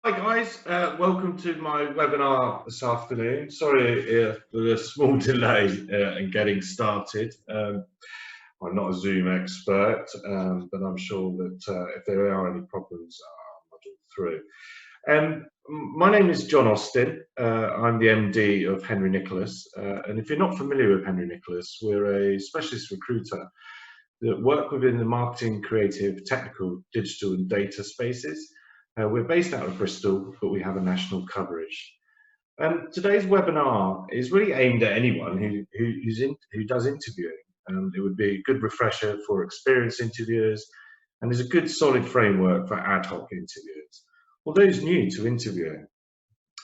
Hi guys, welcome to my webinar this afternoon. Sorry for the small delay in getting started. I'm not a Zoom expert, but I'm sure that if there are any problems, I'll muddle through. My name is John Austin. I'm the MD of Henry Nicholas, and if you're not familiar with Henry Nicholas, we're a specialist recruiter that work within the marketing, creative, technical, digital and data spaces. We're based out of Bristol, but we have a national coverage. Today's webinar is really aimed at anyone who does interviewing. It would be a good refresher for experienced interviewers and is a good solid framework for ad hoc interviewers or those new to interviewing.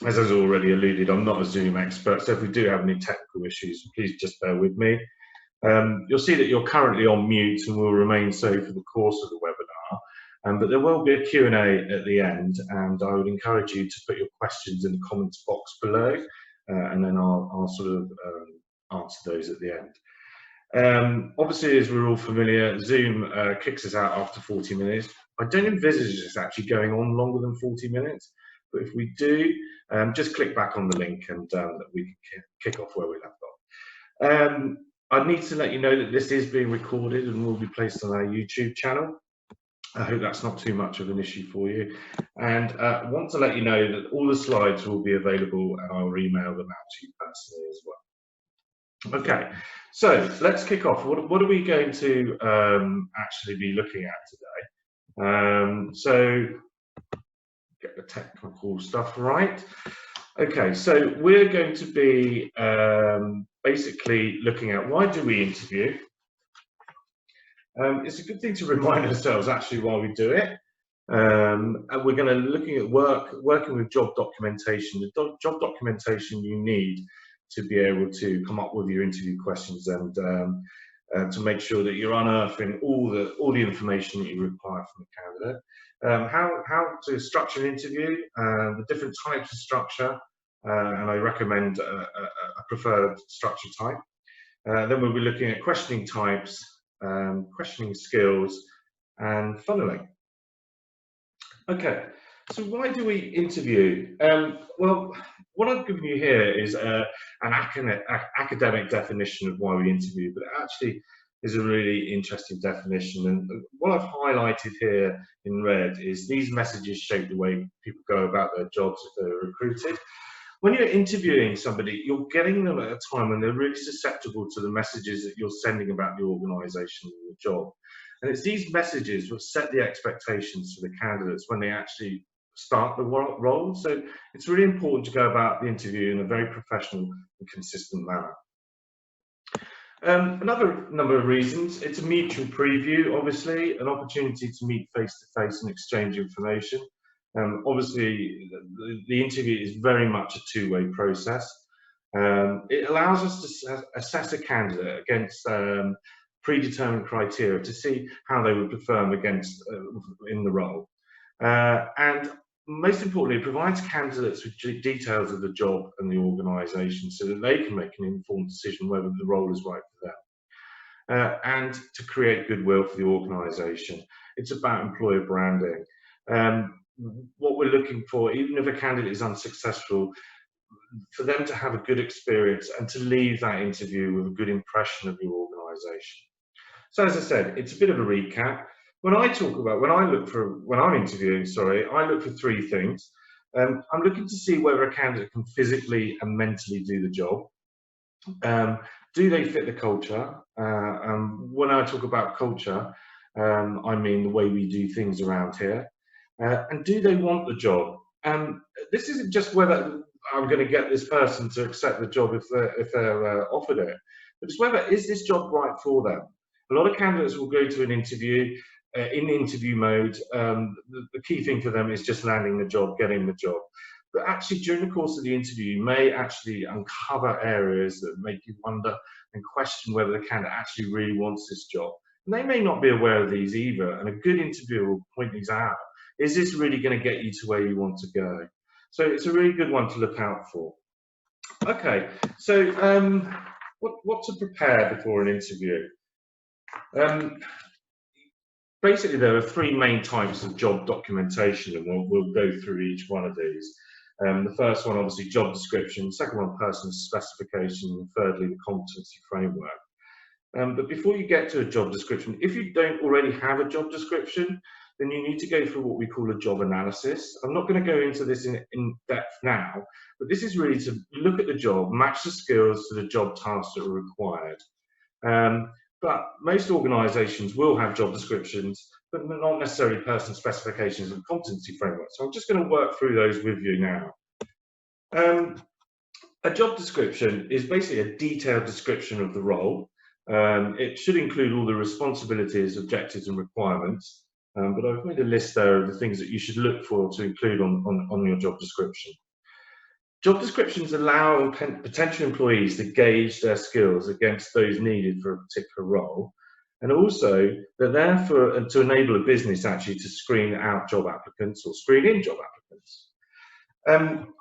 As I already alluded, I'm not a Zoom expert, so if we do have any technical issues, please just bear with me. You'll see that you're currently on mute and will remain so for the course of the webinar, but there will be a Q&A at the end, and I would encourage you to put your questions in the comments box below, and then I'll sort of answer those at the end. Obviously, as we're all familiar, Zoom kicks us out after 40 minutes. I don't envisage this actually going on longer than 40 minutes, but if we do, just click back on the link and we can kick off where we left off. I need to let you know that this is being recorded and will be placed on our YouTube channel. I hope that's not too much of an issue for you. And I want to let you know that all the slides will be available and I'll email them out to you personally as well. Okay, so let's kick off. What are we going to actually be looking at today? So get the technical stuff right. Okay, so we're going to be basically looking at why do we interview. It's a good thing to remind ourselves actually why we do it. And we're going to looking at working with job documentation, the job documentation you need to be able to come up with your interview questions and to make sure that you're unearthing all the information that you require from the candidate. How to structure an interview, the different types of structure, and I recommend a preferred structure type. Then we'll be looking at questioning types, questioning skills, and funneling. Okay, so why do we interview? Well, what I've given you here is an academic definition of why we interview, but it actually is a really interesting definition. And what I've highlighted here in red is these messages shape the way people go about their jobs if they're recruited. When you're interviewing somebody, you're getting them at a time when they're really susceptible to the messages that you're sending about the organisation and the job. And it's these messages which set the expectations for the candidates when they actually start the role. So it's really important to go about the interview in a very professional and consistent manner. Another number of reasons, it's a mutual preview, obviously, an opportunity to meet face-to-face and exchange information. Obviously, the interview is very much a two-way process. It allows us to assess a candidate against predetermined criteria to see how they would perform against in the role. And most importantly, it provides candidates with details of the job and the organisation so that they can make an informed decision whether the role is right for them. And to create goodwill for the organisation. It's about employer branding. What we're looking for, even if a candidate is unsuccessful, for them to have a good experience and to leave that interview with a good impression of your organisation. So as I said, it's a bit of a recap. When I'm interviewing, I look for three things. I'm looking to see whether a candidate can physically and mentally do the job. Do they fit the culture? When I talk about culture, I mean the way we do things around here. And do they want the job? This isn't just whether I'm going to get this person to accept the job if they're offered it, but it's whether is this job right for them. A lot of candidates will go to an interview in interview mode. The key thing for them is just landing the job, getting the job. But actually, during the course of the interview, you may actually uncover areas that make you wonder and question whether the candidate actually really wants this job. And they may not be aware of these either, and a good interviewer will point these out. Is this really going to get you to where you want to go? So it's a really good one to look out for. Okay, so what to prepare before an interview? basically there are three main types of job documentation, and we'll go through each one of these. The first one, obviously, job description. Second one, person specification. And thirdly, the competency framework. But before you get to a job description, if you don't already have a job description, then you need to go through what we call a job analysis. I'm not going to go into this in depth now, but this is really to look at the job, match the skills to the job tasks that are required. But most organisations will have job descriptions, but not necessarily person specifications and competency frameworks. So I'm just going to work through those with you now. A job description is basically a detailed description of the role. It should include all the responsibilities, objectives and requirements, but I've made a list there of the things that you should look for to include on your job description. Job descriptions allow potential employees to gauge their skills against those needed for a particular role, and also they're there to enable a business actually to screen out job applicants or screen in job applicants.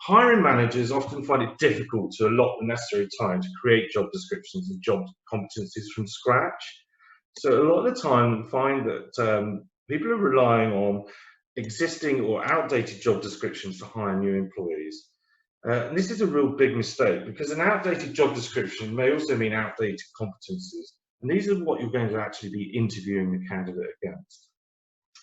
Hiring managers often find it difficult to allot the necessary time to create job descriptions and job competencies from scratch. So a lot of the time we find that people are relying on existing or outdated job descriptions to hire new employees. And this is a real big mistake, because an outdated job description may also mean outdated competencies. And these are what you're going to actually be interviewing the candidate against.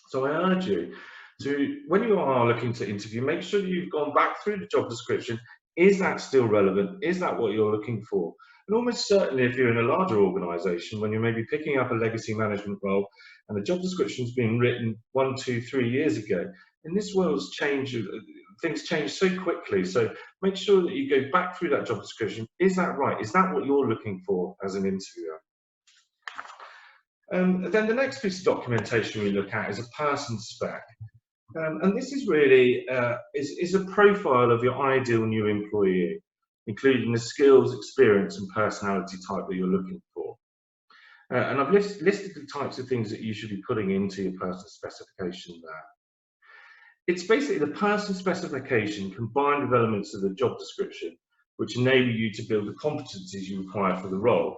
So I urge you to, when you are looking to interview, make sure that you've gone back through the job description. Is that still relevant? Is that what you're looking for? And almost certainly if you're in a larger organisation, when you're maybe picking up a legacy management role and the job description's been written 1, 2, 3 years ago, in this world's change, things change so quickly. So make sure that you go back through that job description. Is that right? Is that what you're looking for as an interviewer? Then the next piece of documentation we look at is a person spec. And this is really is a profile of your ideal new employee, including the skills, experience and personality type that you're looking for. And I've listed the types of things that you should be putting into your person specification there. It's basically the person specification combined with elements of the job description which enable you to build the competencies you require for the role.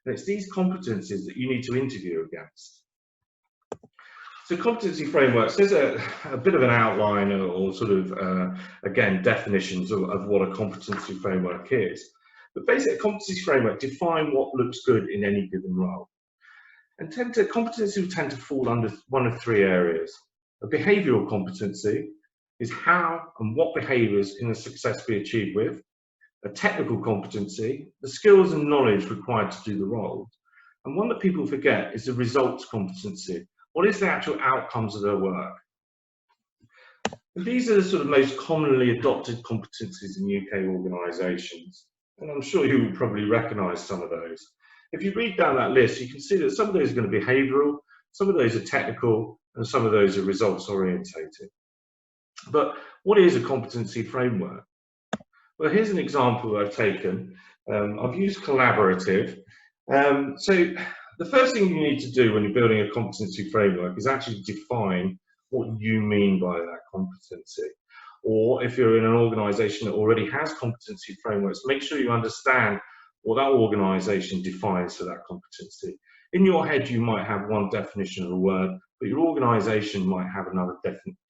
And it's these competencies that you need to interview against. So competency frameworks, there's a bit of an outline or sort of, again, definitions of what a competency framework is. But basically, a competency framework define what looks good in any given role. And competency will tend to fall under one of three areas. A behavioural competency is how and what behaviours can a success be achieved with. A technical competency, the skills and knowledge required to do the role. And one that people forget is the results competency. What is the actual outcomes of their work? And these are the sort of most commonly adopted competencies in UK organisations. And I'm sure you will probably recognise some of those. If you read down that list, you can see that some of those are going to be behavioural, some of those are technical, and some of those are results orientated. But what is a competency framework? Well, here's an example I've taken. I've used collaborative. So the first thing you need to do when you're building a competency framework is actually define what you mean by that competency. Or if you're in an organisation that already has competency frameworks, make sure you understand what that organisation defines for that competency. In your head, you might have one definition of a word, but your organisation might have another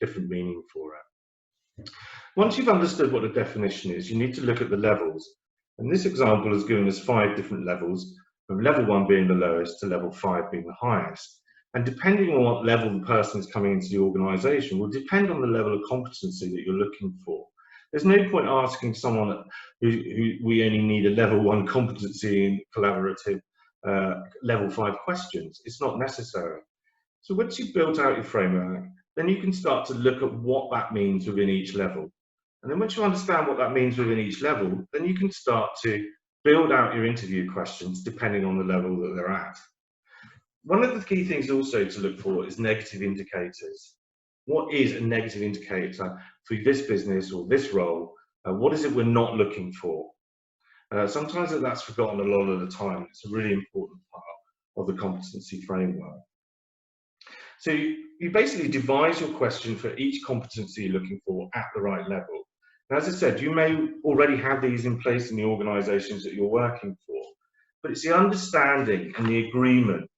different meaning for it. Once you've understood what the definition is, you need to look at the levels. And this example has given us 5 different levels, from level 1 being the lowest to level 5 being the highest. And depending on what level the person is coming into the organisation will depend on the level of competency that you're looking for. There's no point asking someone who we only need a level 1 competency in collaborative level 5 questions. It's not necessary. So once you've built out your framework, then you can start to look at what that means within each level. And then once you understand what that means within each level, then you can start to build out your interview questions depending on the level that they're at. One of the key things also to look for is negative indicators. What is a negative indicator for this business or this role? What is it we're not looking for? Sometimes that's forgotten a lot of the time. It's a really important part of the competency framework. So you basically devise your question for each competency you're looking for at the right level. And as I said, you may already have these in place in the organisations that you're working for, but it's the understanding and the agreement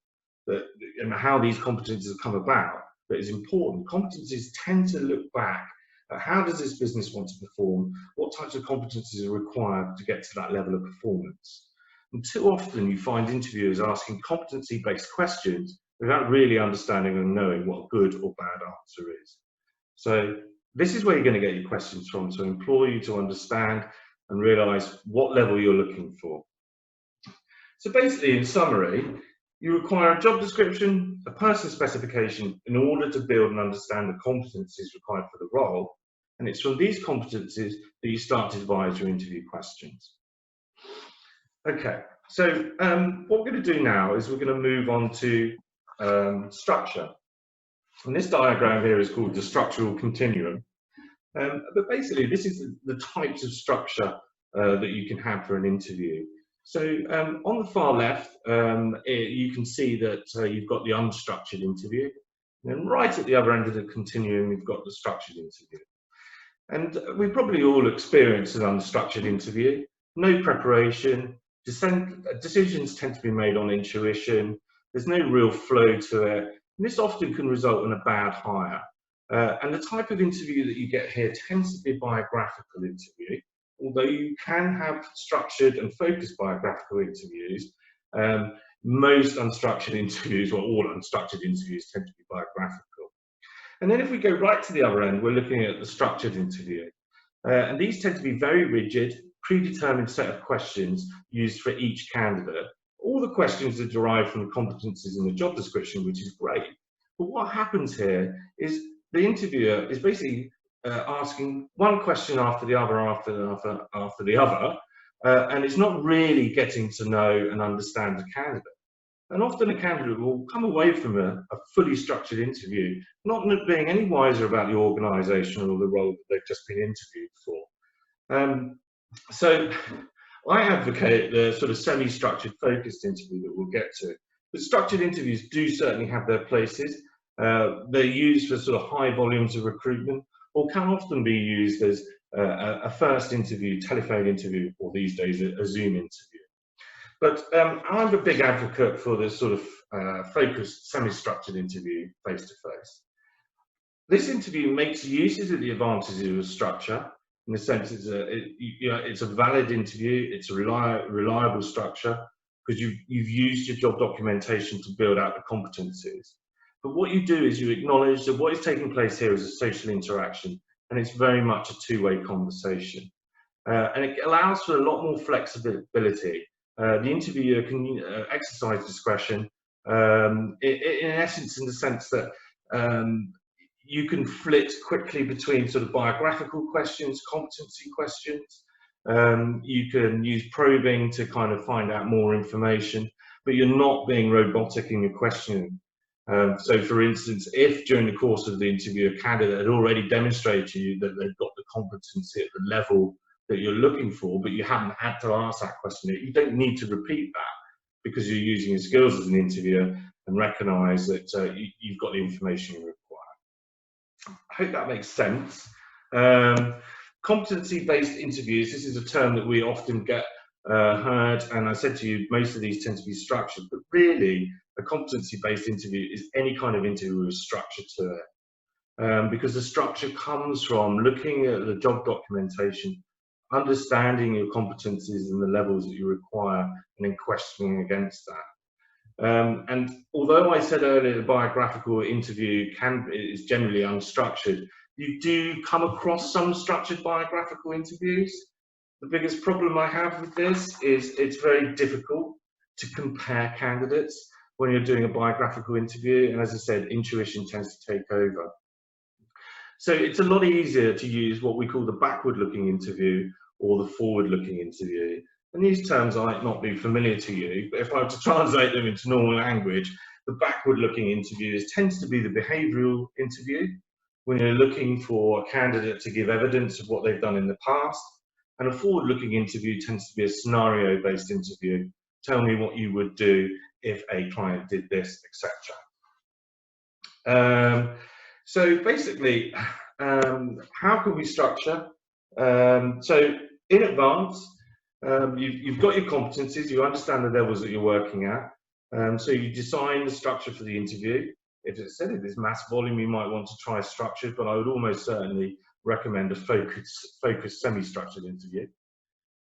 and how these competencies have come about that is important. Competencies tend to look back at how does this business want to perform, what types of competencies are required to get to that level of performance. And too often you find interviewers asking competency-based questions without really understanding and knowing what a good or bad answer is. So this is where you're going to get your questions from, to implore you to understand and realise what level you're looking for. So basically, in summary, you require a job description, a person specification in order to build and understand the competencies required for the role. And it's from these competencies that you start to devise your interview questions. Okay, so what we're going to do now is we're going to move on to structure. And this diagram here is called the structural continuum. But basically, this is the types of structure that you can have for an interview. So on the far left, you can see that you've got the unstructured interview. And then right at the other end of the continuum, you've got the structured interview. And we probably all experienced an unstructured interview. No preparation, decisions tend to be made on intuition, there's no real flow to it, and this often can result in a bad hire. And the type of interview that you get here tends to be a biographical interview, although you can have structured and focused biographical interviews. Most unstructured interviews, or all unstructured interviews, tend to be biographical. And then if we go right to the other end, we're looking at the structured interview. And these tend to be very rigid, predetermined set of questions used for each candidate. All the questions are derived from the competencies in the job description, which is great. But what happens here is the interviewer is basically asking one question after the other, after the other, and it's not really getting to know and understand the candidate. And often a candidate will come away from a fully structured interview not being any wiser about the organisation or the role that they've just been interviewed for. So I advocate the sort of semi-structured focused interview that we'll get to. But structured interviews do certainly have their places. They're used for sort of high volumes of recruitment, or can often be used as a first interview, telephone interview, or these days a Zoom interview. But I'm a big advocate for this sort of focused, semi-structured interview face-to-face. This interview makes use of the advantages of structure, in the sense it's a valid interview, it's a reliable structure, because you've used your job documentation to build out the competencies. But what you do is you acknowledge that what is taking place here is a social interaction, and it's very much a two-way conversation. And it allows for a lot more flexibility. The interviewer can exercise discretion, in essence, in the sense that you can flit quickly between sort of biographical questions, competency questions. You can use probing to kind of find out more information, but you're not being robotic in your questioning. So, for instance, if during the course of the interview a candidate had already demonstrated to you that they've got the competency at the level that you're looking for, but you haven't had to ask that question, you don't need to repeat that, because you're using your skills as an interviewer and recognise that you've got the information you require. I hope that makes sense. Competency-based interviews, this is a term that we often get heard, and I said to you, most of these tend to be structured, but really a competency-based interview is any kind of interview with a structure to it. Because the structure comes from looking at the job documentation, understanding your competencies and the levels that you require, and then questioning against that. And although I said earlier the biographical interview is generally unstructured, you do come across some structured biographical interviews. The biggest problem I have with this is it's very difficult to compare candidates when you're doing a biographical interview, and as I said, intuition tends to take over. So it's a lot easier to use what we call the backward-looking interview or the forward-looking interview. And these terms might not be familiar to you, but if I were to translate them into normal language, the backward-looking interviews tends to be the behavioural interview, when you're looking for a candidate to give evidence of what they've done in the past. And a forward-looking interview tends to be a scenario-based interview. Tell me what you would do if a client did this, etc. So basically, how can we structure? So in advance, you've got your competencies, you understand the levels that you're working at. So you design the structure for the interview. If it's said it is mass volume, you might want to try structured, but I would almost certainly recommend a focused semi-structured interview.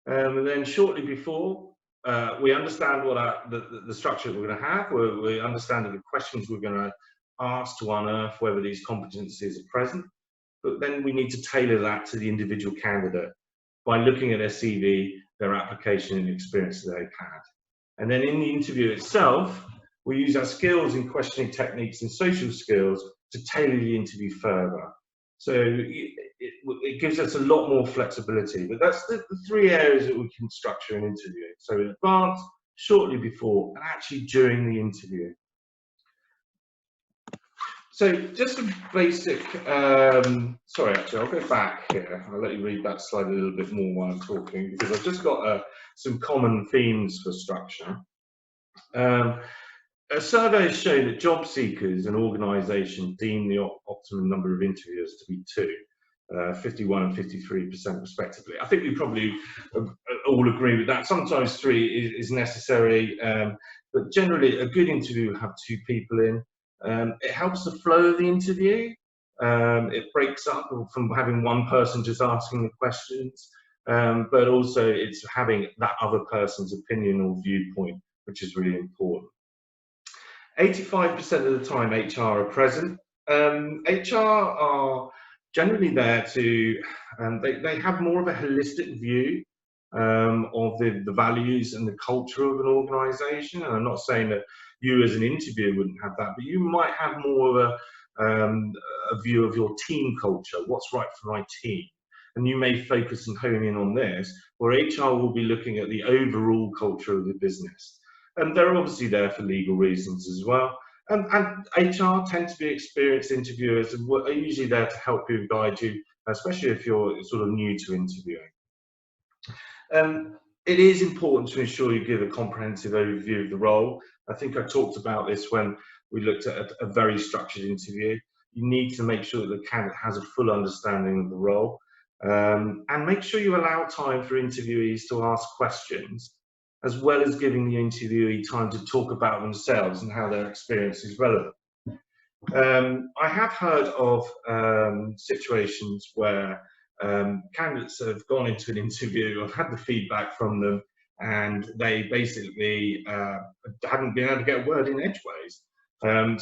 And then shortly before, we understand what the structure we're going to have. We understand the questions we're going to ask to unearth whether these competencies are present. But then we need to tailor that to the individual candidate by looking at their CV, their application and experience that they've had. And then in the interview itself, we use our skills in questioning techniques and social skills to tailor the interview further. So it gives us a lot more flexibility. But that's the three areas that we can structure an interview. So in advance, shortly before, and actually during the interview. So just a basic, sorry, actually, I'll go back here. I'll let you read that slide a little bit more while I'm talking, because I've just got some common themes for structure. A survey has shown that job seekers and organisations deem the optimum number of interviewers to be 2, 51 and 53% respectively. I think we probably all agree with that. Sometimes 3 is necessary, but generally a good interview will have 2 people in. It helps the flow of the interview. It breaks up from having one person just asking the questions, but also it's having that other person's opinion or viewpoint, which is really important. 85% of the time HR are present. HR are generally there to, they have more of a holistic view of the values and the culture of an organisation. And I'm not saying that you as an interviewer wouldn't have that, but you might have more of a view of your team culture, what's right for my team. And you may focus and hone in on this, where HR will be looking at the overall culture of the business. And they're obviously there for legal reasons as well. And HR tend to be experienced interviewers and are usually there to help you and guide you, especially if you're sort of new to interviewing. It is important to ensure you give a comprehensive overview of the role. I think I talked about this when we looked at a very structured interview. You need to make sure that the candidate has a full understanding of the role, and make sure you allow time for interviewees to ask questions, as well as giving the interviewee time to talk about themselves and how their experience is relevant. I have heard of situations where candidates have gone into an interview, I've had the feedback from them, and they basically haven't been able to get a word in edgeways.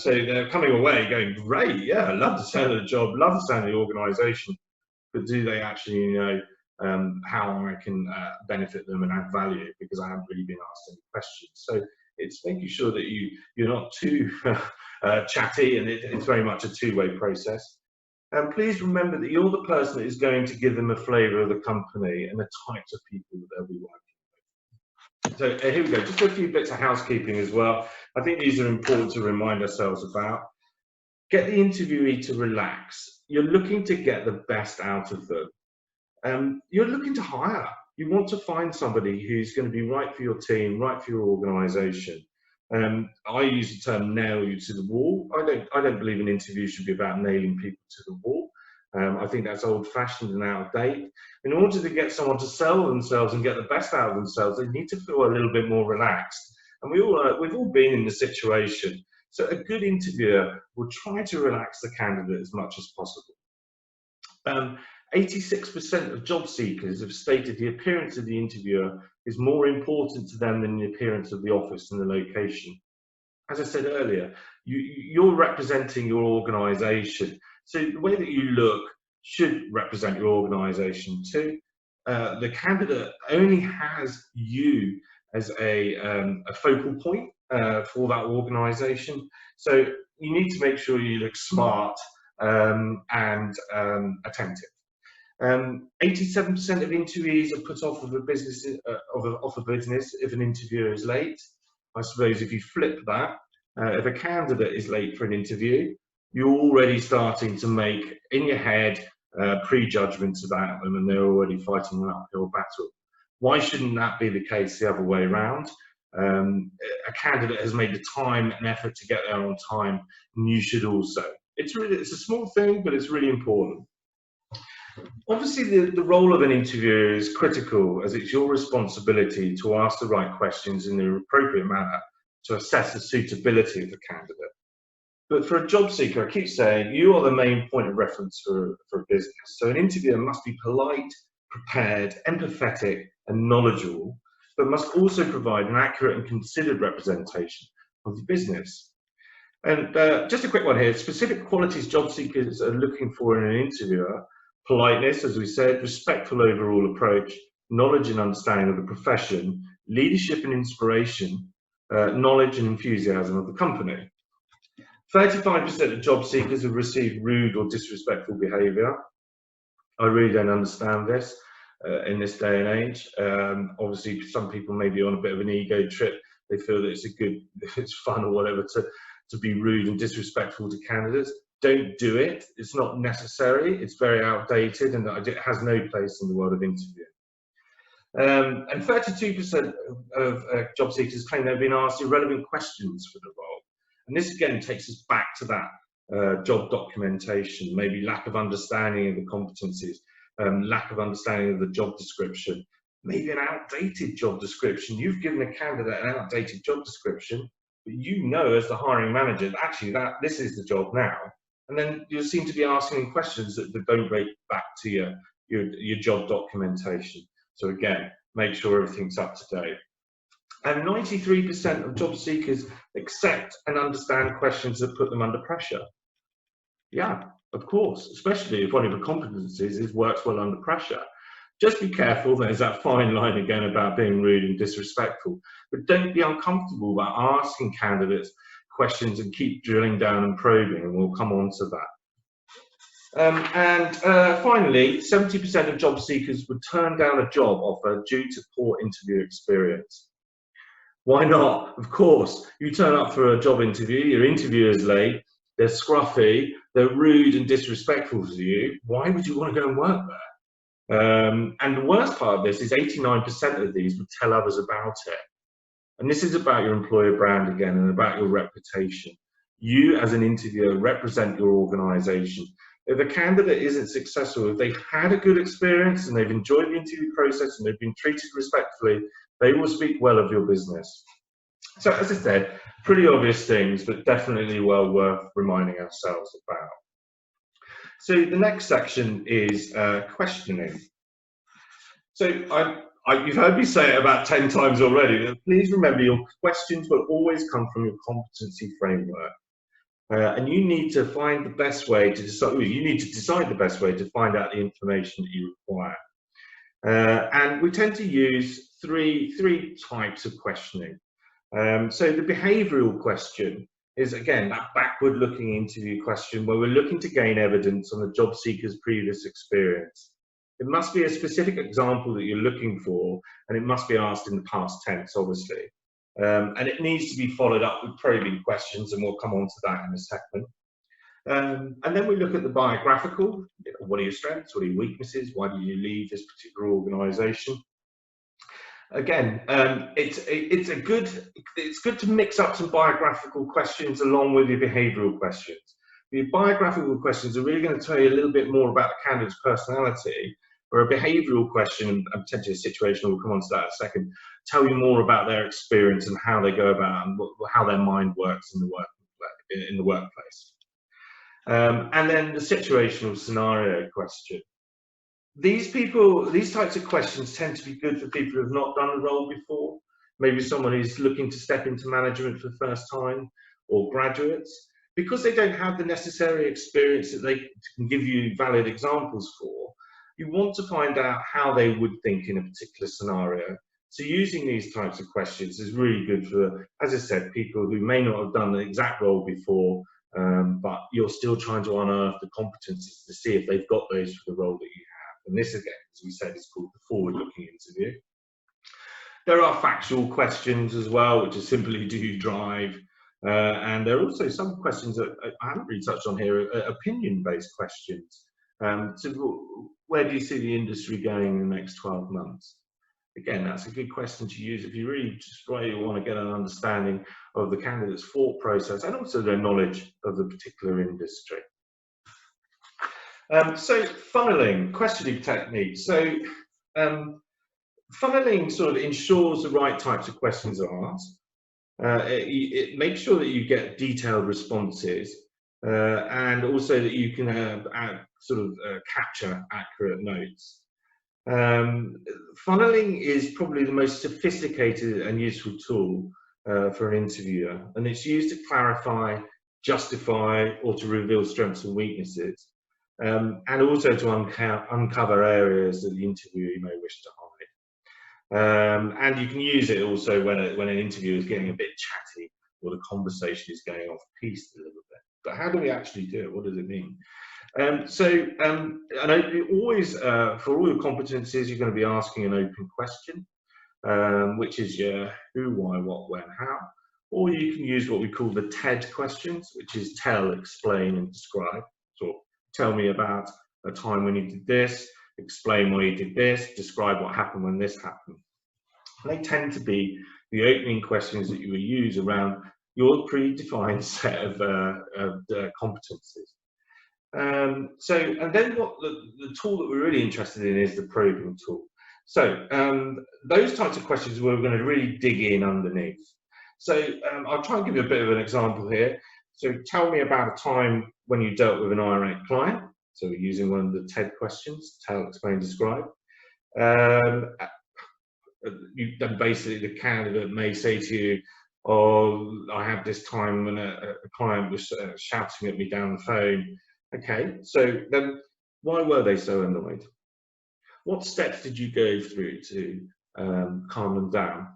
So they're coming away going, great, yeah, I love the sound of the job, love the sound of the organisation, but do they actually know how I can benefit them and add value, because I haven't really been asked any questions. So it's making sure that you're not too chatty, and it's very much a two-way process. And please remember that you're the person that is going to give them a flavour of the company and the types of people that they'll be working with. So here we go, just a few bits of housekeeping as well. I think these are important to remind ourselves about. Get the interviewee to relax. You're looking to get the best out of them. You're looking to hire. You want to find somebody who's going to be right for your team, right for your organisation. I use the term nail you to the wall. I don't believe an interview should be about nailing people to the wall. I think that's old-fashioned and out of date. In order to get someone to sell themselves and get the best out of themselves, they need to feel a little bit more relaxed. And we've all been in the situation. So a good interviewer will try to relax the candidate as much as possible. 86% of job seekers have stated the appearance of the interviewer is more important to them than the appearance of the office and the location. As I said earlier, you're representing your organisation. So the way that you look should represent your organisation too. The candidate only has you as a focal point for that organisation. So you need to make sure you look smart and attentive. 87% of interviewees are put off of a business if an interviewer is late. I suppose if you flip that, if a candidate is late for an interview, you're already starting to make in your head prejudgments about them, and they're already fighting an uphill battle. Why shouldn't that be the case the other way around? A candidate has made the time and effort to get there on time, and you should also. It's a small thing, but it's really important. Obviously, the role of an interviewer is critical, as it's your responsibility to ask the right questions in the appropriate manner to assess the suitability of the candidate. But for a job seeker, I keep saying, you are the main point of reference for a business. So an interviewer must be polite, prepared, empathetic, and knowledgeable, but must also provide an accurate and considered representation of the business. And just a quick one here, specific qualities job seekers are looking for in an interviewer: politeness, as we said, respectful overall approach, knowledge and understanding of the profession, leadership and inspiration, knowledge and enthusiasm of the company. 35% of job seekers have received rude or disrespectful behaviour. I really don't understand this in this day and age. Obviously, some people may be on a bit of an ego trip. They feel that it's fun or whatever to be rude and disrespectful to candidates. Don't do it. It's not necessary. It's very outdated, and it has no place in the world of interviewing. And 32% of job seekers claim they've been asked irrelevant questions for the role. And this again takes us back to that job documentation, maybe lack of understanding of the competencies, lack of understanding of the job description, maybe an outdated job description. You've given a candidate an outdated job description, but you know as the hiring manager that actually this is the job now. And then you seem to be asking questions that don't relate back to your job documentation. So again, make sure everything's up to date. And 93% of job seekers accept and understand questions that put them under pressure. Yeah, of course, especially if one of the competencies is works well under pressure. Just be careful, there's that fine line again about being rude and disrespectful, but don't be uncomfortable about asking candidates questions and keep drilling down and probing, and we'll come on to that. Finally, 70% of job seekers would turn down a job offer due to poor interview experience. Why not? Of course, you turn up for a job interview, your interviewer's late, they're scruffy, they're rude and disrespectful to you. Why would you want to go and work there? And the worst part of this is 89% of these would tell others about it. And this is about your employer brand again and about your reputation. You as an interviewer represent your organisation. If a candidate isn't successful, if they've had a good experience and they've enjoyed the interview process and they've been treated respectfully, they will speak well of your business. So as I said, pretty obvious things, but definitely well worth reminding ourselves about. So the next section is questioning. So you've heard me say it about 10 times already, but please remember your questions will always come from your competency framework. And you need to find the best way to decide, you need to decide the best way to find out the information that you require. And we tend to use three types of questioning. So the behavioural question is, again, that backward-looking interview question where we're looking to gain evidence on the job seeker's previous experience. It must be a specific example that you're looking for, and it must be asked in the past tense, obviously. And it needs to be followed up with probing questions, and we'll come on to that in a second. And then we look at the biographical. What are your strengths? What are your weaknesses? Why did you leave this particular organisation? Again, it's good to mix up some biographical questions along with your behavioural questions. The biographical questions are really going to tell you a little bit more about the candidate's personality, where a behavioural question and potentially a situation, we'll come on to that in a second, tell you more about their experience and how they go about and how their mind works in the workplace. And then the situational scenario question. These types of questions tend to be good for people who have not done the role before. Maybe someone who's looking to step into management for the first time, or graduates, because they don't have the necessary experience that they can give you valid examples for. You want to find out how they would think in a particular scenario. So using these types of questions is really good for, as I said, people who may not have done the exact role before, but you're still trying to unearth the competencies to see if they've got those for the role that you have. And this, again, as we said, is called the forward-looking interview. There are factual questions as well, which is simply, do you drive? And there are also some questions that I haven't really touched on here, opinion-based questions. So where do you see the industry going in the next 12 months? Again, that's a good question to use if you really just really want to get an understanding of the candidate's thought process and also their knowledge of the particular industry. So funneling, questioning techniques. So funneling sort of ensures the right types of questions are asked. It makes sure that you get detailed responses, and also that you can capture accurate notes. Funneling is probably the most sophisticated and useful tool for an interviewer, and it's used to clarify, justify, or to reveal strengths and weaknesses, and also to uncover areas that the interviewee may wish to hide. And you can use it also when an interviewer is getting a bit chatty or the conversation is going off piste a little bit. But how do we actually do it? What does it mean? I know always, for all your competencies, you're going to be asking an open question, which is your who, why, what, when, how. Or you can use what we call the TED questions, which is tell, explain, and describe. So tell me about a time when you did this, explain why you did this, describe what happened when this happened. And they tend to be the opening questions that you will use around your predefined set of competencies. And then what the tool that we're really interested in is the probing tool. So those types of questions we're going to really dig in underneath. So I'll try and give you a bit of an example here. So tell me about a time when you dealt with an irate client. So we're using one of the TED questions, tell, explain, describe. Then basically the candidate may say to you, oh, I had this time when a client was shouting at me down the phone. Okay, so then why were they so annoyed? What steps did you go through to calm them down?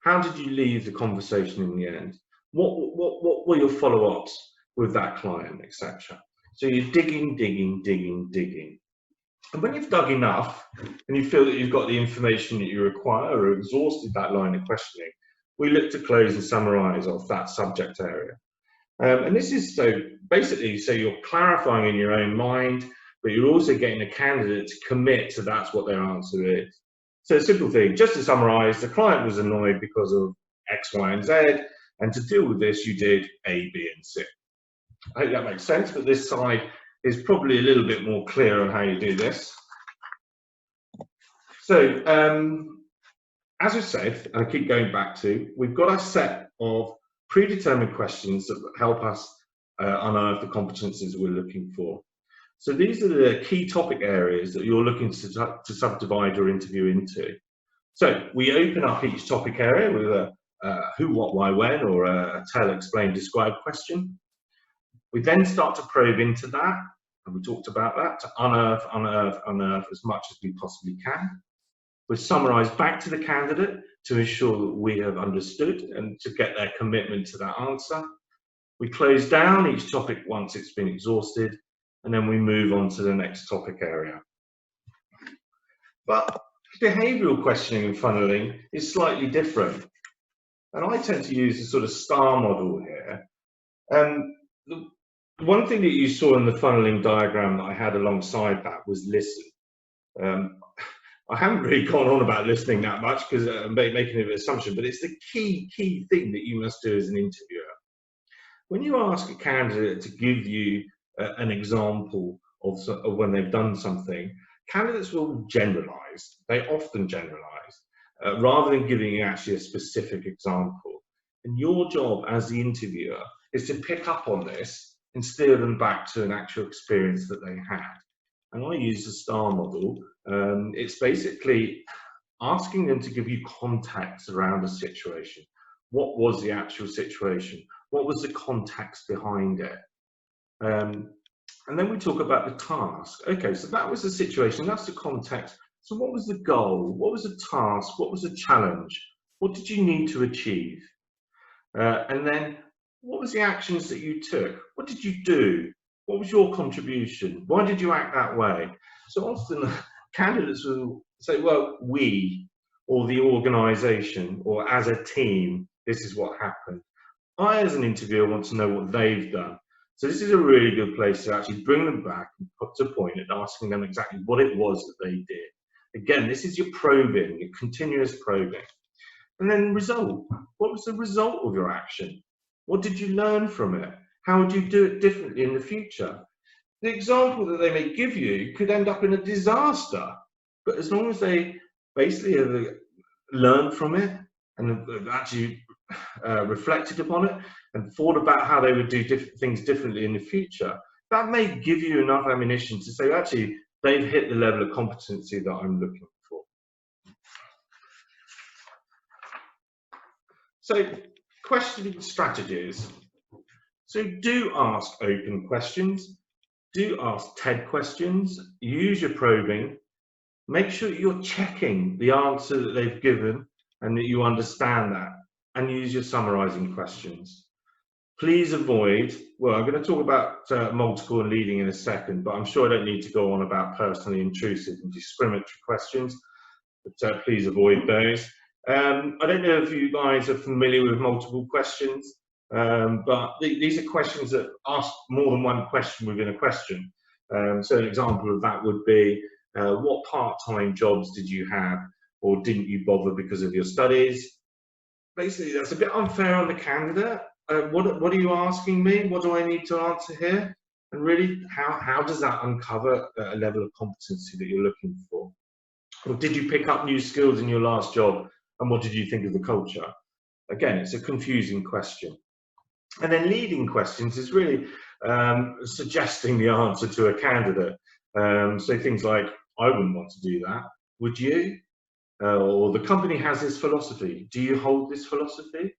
How did you leave the conversation in the end? What were your follow-ups with that client, etc.? So you're digging. And when you've dug enough and you feel that you've got the information that you require or exhausted that line of questioning, we look to close and summarize off that subject area. And this is so you're clarifying in your own mind, but you're also getting the candidate to commit to that's what their answer is. So a simple thing, just to summarize, the client was annoyed because of X, Y, and Z, and to deal with this, you did A, B, and C. I hope that makes sense, but this side is probably a little bit more clear on how you do this. So, as I said, and I keep going back to, we've got a set of predetermined questions that help us unearth the competencies we're looking for. So these are the key topic areas that you're looking to subdivide your interview into. So we open up each topic area with a who, what, why, when, or a tell, explain, describe question. We then start to probe into that, and we talked about that, to unearth as much as we possibly can. We summarize back to the candidate to ensure that we have understood and to get their commitment to that answer. We close down each topic once it's been exhausted, and then we move on to the next topic area. But behavioural questioning and funneling is slightly different. And I tend to use the sort of STAR model here. The one thing that you saw in the funneling diagram that I had alongside that was listen. I haven't really gone on about listening that much because I'm making an assumption, but it's the key thing that you must do as an interviewer. When you ask a candidate to give you an example of when they've done something, candidates will generalize. They often generalize rather than giving you actually a specific example. And your job as the interviewer is to pick up on this and steer them back to an actual experience that they had. And I use the STAR model. It's basically asking them to give you context around a situation. What was the actual situation? What was the context behind it? And then we talk about the task. Okay, so that was the situation, that's the context. So what was the goal? What was the task? What was the challenge? What did you need to achieve? And then what was the actions that you took? What did you do? What was your contribution? Why did you act that way? So often candidates will say, well, we, or the organisation, or as a team, this is what happened. I, as an interviewer, want to know what they've done. So this is a really good place to actually bring them back and put to point and asking them exactly what it was that they did. Again, this is your probing, your continuous probing. And then result. What was the result of your action? What did you learn from it? How would you do it differently in the future? The example that they may give you could end up in a disaster, but as long as they basically have learned from it and have actually reflected upon it and thought about how they would do things differently in the future, that may give you enough ammunition to say, actually, they've hit the level of competency that I'm looking for. So, questioning strategies. So do ask open questions, do ask TED questions, use your probing, make sure you're checking the answer that they've given and that you understand that, and use your summarizing questions. Please avoid, well, I'm going to talk about multiple and leading in a second, but I'm sure I don't need to go on about personally intrusive and discriminatory questions, but please avoid those. I don't know if you guys are familiar with multiple questions, but these are questions that ask more than one question within a question. So an example of that would be, what part-time jobs did you have, or didn't you bother because of your studies? Basically, that's a bit unfair on the candidate. What are you asking me? What do I need to answer here? And really, how does that uncover a level of competency that you're looking for? Or did you pick up new skills in your last job, and what did you think of the culture? Again, it's a confusing question. And then leading questions is really suggesting the answer to a candidate. So things like, I wouldn't want to do that. Would you? Or the company has this philosophy. Do you hold this philosophy?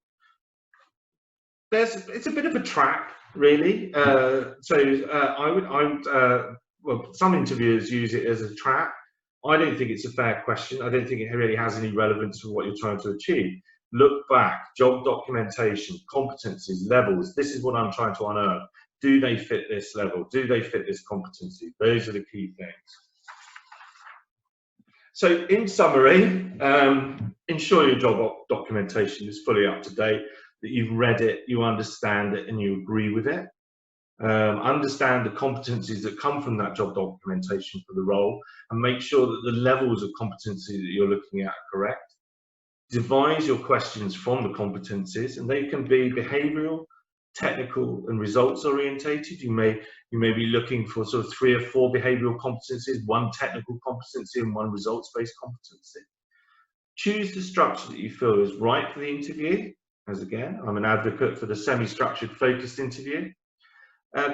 It's a bit of a trap, really. Well, some interviewers use it as a trap. I don't think it's a fair question. I don't think it really has any relevance for what you're trying to achieve. Look back, job documentation, competencies, levels. This is what I'm trying to unearth. Do they fit this level? Do they fit this competency? Those are the key things. So in summary, ensure your job documentation is fully up to date, that you've read it, you understand it, and you agree with it. Understand the competencies that come from that job documentation for the role, and make sure that the levels of competency that you're looking at are correct. Devise your questions from the competencies, and they can be behavioural, technical, and results orientated. You may be looking for sort of 3 or 4 behavioural competencies, 1 technical competency, and 1 results-based competency. Choose the structure that you feel is right for the interview. As again, I'm an advocate for the semi-structured focused interview.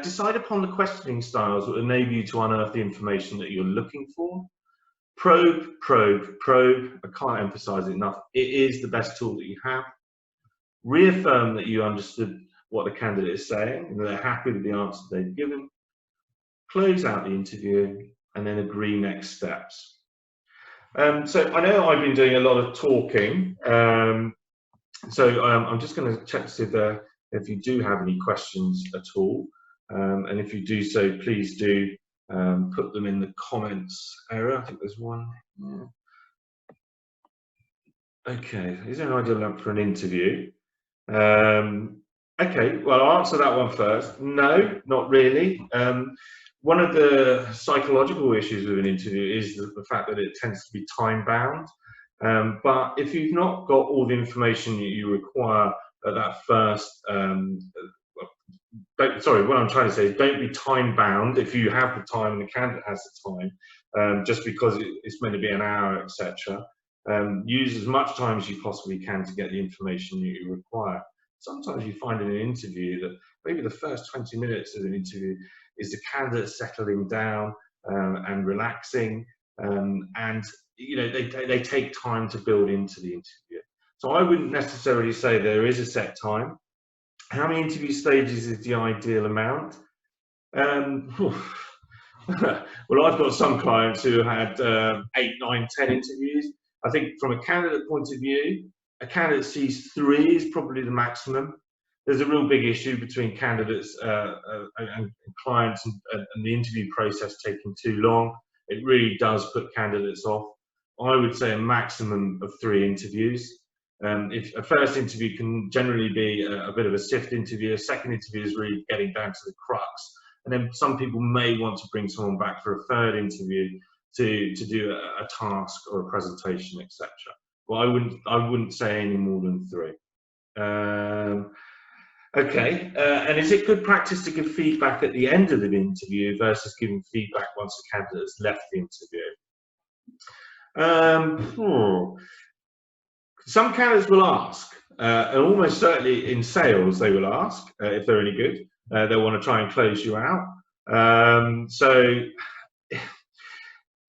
Decide upon the questioning styles that will enable you to unearth the information that you're looking for. Probe, probe, probe. I can't emphasize it enough. It is the best tool that you have. Reaffirm that you understood what the candidate is saying and that they're happy with the answer they've given. Close out the interview and then agree next steps. So I know I've been doing a lot of talking. I'm just going to check to see if you do have any questions at all. And if you do so, please do put them in the comments area. I think there's one. Yeah. Okay, is there an ideal length for an interview? Okay, well, I'll answer that one first. No, not really. One of the psychological issues with an interview is the fact that it tends to be time bound. But if you've not got all the information that you require at that first, sorry, what I'm trying to say is don't be time bound if you have the time and the candidate has the time, just because it's meant to be an hour, etc. Use as much time as you possibly can to get the information you require. Sometimes you find in an interview that maybe the first 20 minutes of an interview is the candidate settling down and relaxing, and you know they take time to build into the interview. So I wouldn't necessarily say there is a set time. How many interview stages is the ideal amount? Well, I've got some clients who had 8, 9, 10 interviews. I think from a candidate point of view, a candidate sees 3 is probably the maximum. There's a real big issue between candidates and clients and the interview process taking too long. It really does put candidates off. I would say a maximum of 3 interviews. If a first interview can generally be a bit of a sift interview, a second interview is really getting down to the crux. And then some people may want to bring someone back for a third interview to do a task or a presentation, etc. Well, I wouldn't say any more than 3. Okay, and is it good practice to give feedback at the end of the interview versus giving feedback once the candidate has left the interview? Some candidates will ask, and almost certainly in sales, they will ask if they're any good. They'll want to try and close you out. So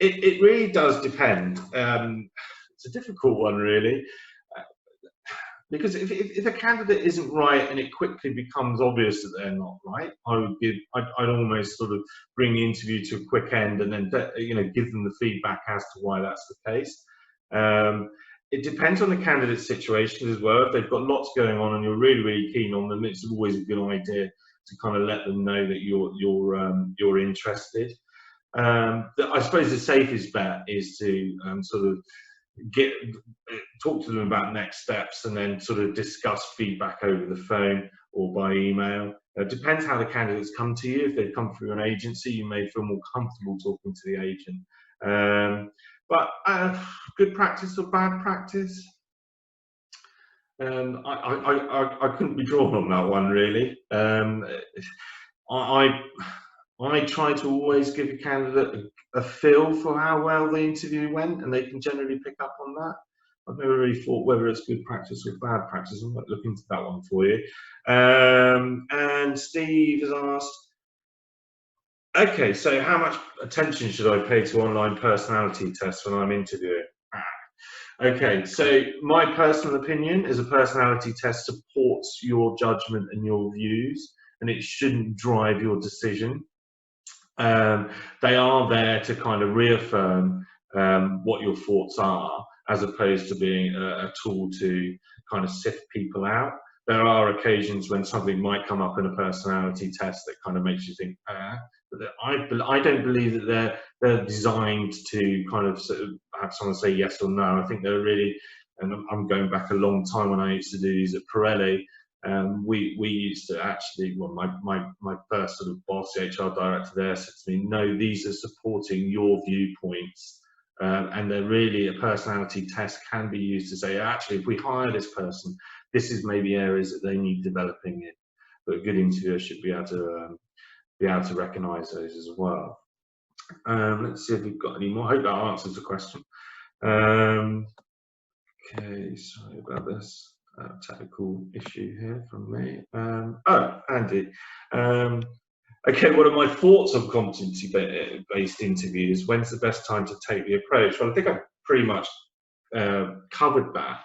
it really does depend. It's a difficult one, really, because if a candidate isn't right and it quickly becomes obvious that they're not right, I'd almost sort of bring the interview to a quick end and then give them the feedback as to why that's the case. It depends on the candidate's situation as well. If they've got lots going on and you're really keen on them, it's always a good idea to kind of let them know that you're interested. I suppose the safest bet is to sort of talk to them about next steps and then sort of discuss feedback over the phone or by email. It depends how the candidates come to you. If they come through an agency, you may feel more comfortable talking to the agent. But good practice or bad practice? I couldn't be drawn on that one, really. I try to always give a candidate a feel for how well the interview went, and they can generally pick up on that. I've never really thought whether it's good practice or bad practice. I might look into that one for you. And Steve has asked, okay, so how much attention should I pay to online personality tests when I'm interviewing? Okay, so my personal opinion is a personality test supports your judgment and your views, and it shouldn't drive your decision. They are there to kind of reaffirm what your thoughts are, as opposed to being a tool to kind of sift people out. There are occasions when something might come up in a personality test that kind of makes you think, but I don't believe that they're designed to kind of have someone say yes or no. I think they're really, and I'm going back a long time when I used to do these at Pirelli. We used to actually, well, my first sort of boss, the HR director there, said to me, no, these are supporting your viewpoints. And they're really, a personality test can be used to say, actually, if we hire this person, this is maybe areas that they need developing in. But a good interviewer should be able to recognise those as well. Let's see if we've got any more. I hope that answers the question. Okay, sorry about this technical issue here from me. Oh, Andy. Okay, what are my thoughts on competency-based interviews? When's the best time to take the approach? Well, I think I've pretty much covered that.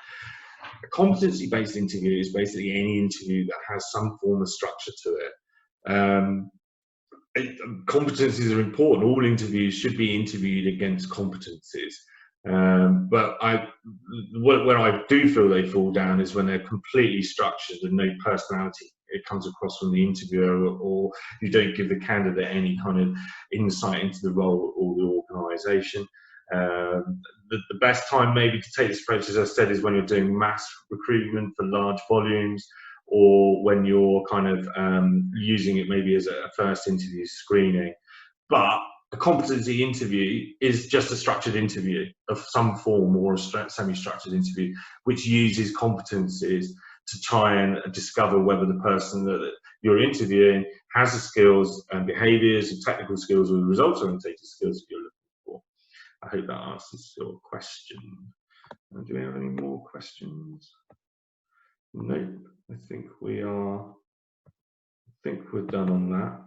A competency-based interview is basically any interview that has some form of structure to it. Competencies are important. All interviews should be interviewed against competencies. But where I do feel they fall down is when they're completely structured and no personality it comes across from the interviewer, or you don't give the candidate any kind of insight into the role or the organisation. The best time maybe to take this approach, as I said, is when you're doing mass recruitment for large volumes, or when you're kind of using it maybe as a first interview screening. But a competency interview is just a structured interview of some form, or a semi-structured interview, which uses competencies to try and discover whether the person that you're interviewing has the skills and behaviours and technical skills or the results-oriented skills that you're looking for. I hope that answers your question. Do we have any more questions? Nope. I think we're done on that.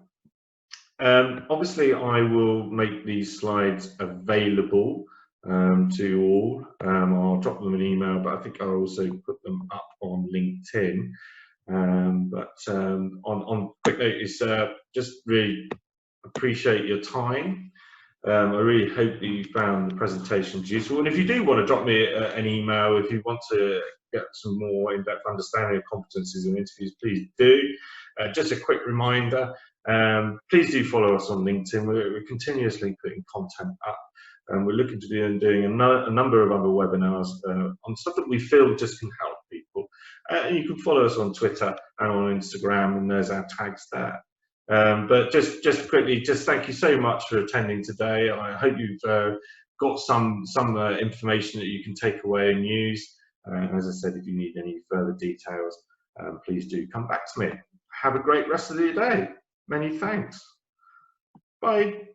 Obviously, I will make these slides available to all. I'll drop them an email, but I think I'll also put them up on LinkedIn. On quick note is just really appreciate your time. I really hope that you found the presentations useful. And if you do want to drop me an email, if you want to get some more in-depth understanding of competencies and interviews, please do. Just a quick reminder, please do follow us on LinkedIn. We're continuously putting content up. We're looking to be doing a number of other webinars on stuff that we feel just can help people. And you can follow us on Twitter and on Instagram, and there's our tags there. But just quickly, just thank you so much for attending today. I hope you've got some information that you can take away and use. As I said, if you need any further details, please do come back to me. Have a great rest of the day. Many thanks. Bye.